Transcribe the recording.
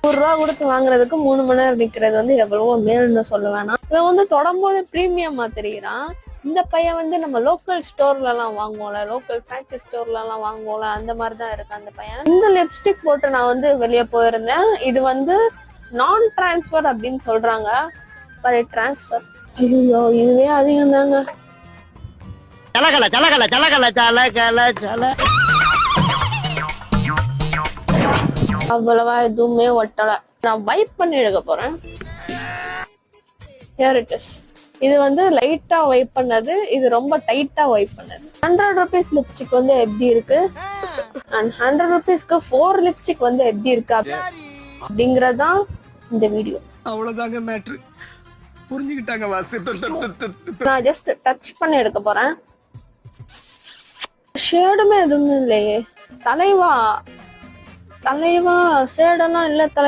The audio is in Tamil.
100 ரூபா கொடுத்து வாங்குறதுக்கு 3 மணி நேரம் நிக்கிறது வந்து எவ்வளவோ மேல்னு சொல்ல வேணாம். இவன் வந்து தொடரும்போது பிரீமியமா தெரியுறான். இந்த பையன் வந்து நம்ம லோக்கல் ஸ்டோர்ல எல்லாம் வாங்குவோம்ல, லோக்கல் ஃபேன்சி ஸ்டோர்ல எல்லாம் வாங்குவோம்ல, அந்த மாதிரிதான் இருக்கு அந்த பையன். இந்த லிப்ஸ்டிக் போட்டு நான் வந்து வெளியே போயிருந்தேன். இது வந்து நான் டிரான்ஸ்பர் அப்படின்னு சொல்றாங்க. டிரான்ஸ்பர் ஐயோ இதுவே அதிகம் தாங்க. அவ்வளவா எதுவுமே ஒட்டல. நான் வைப் பண்ணி எடுக்க போறேன். Here it is. இது வந்து லைட்டா வைப் பண்ணது, இது ரொம்ப டைட்டா வைப் பண்ணது. 100 rupees லிப்ஸ்டிக் வந்து எப்படி இருக்கு அண்ட் 100 rupeesக்கு 4 லிப்ஸ்டிக் வந்து எப்படி இருக்கு அப்படிங்கறதான் இந்த வீடியோ. அவ்வளவுதாங்க மேட்ரு. புரிஞ்சுக்கிட்டாங்க வாசி. நான் ஜஸ்ட் டச் பண்ணி எடுக்க போறேன். ஷேடுமே எதுவுமே இல்லையே தலைவா. தலைவா ஷேடெல்லாம் இல்ல தலைவா.